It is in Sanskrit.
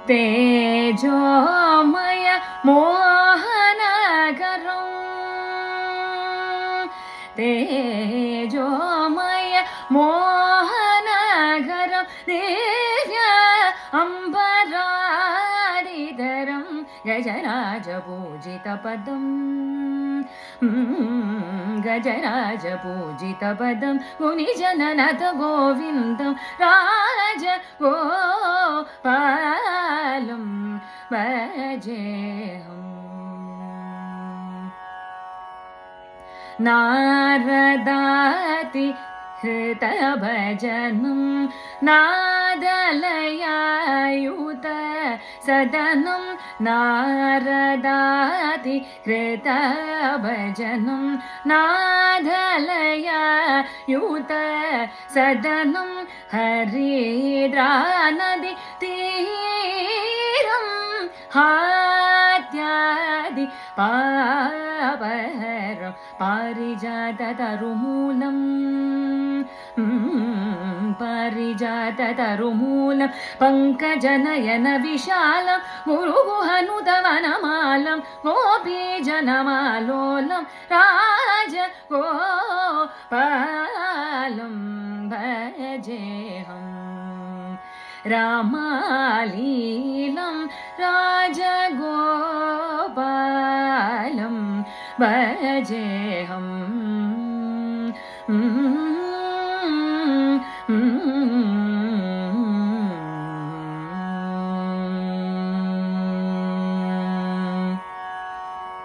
तेजोमय मोहनकरं तेजोमय मोहनकरं दिव्य अम्बरादिधरं गजराजपूजितपदम् गजराजपूजितपदं मुनिजननत गोविन्दं राजगोपालं भजेऽहम् नारदाति हृतभजनं नादलयायुत सदनं नारदाति हृतभजनं नादलयायुत सदनं हरिद्रानदि तीरं हात्यादि पापहरं पारिजाततरुमूलं पारिजाततरुमूलं पङ्कजनयन विशालं गुरुगुहनुतवनमालं गोपीजनमालोलं राजगोपालं भजेऽहम् रामालीलं राजगोपालं भजेऽहम्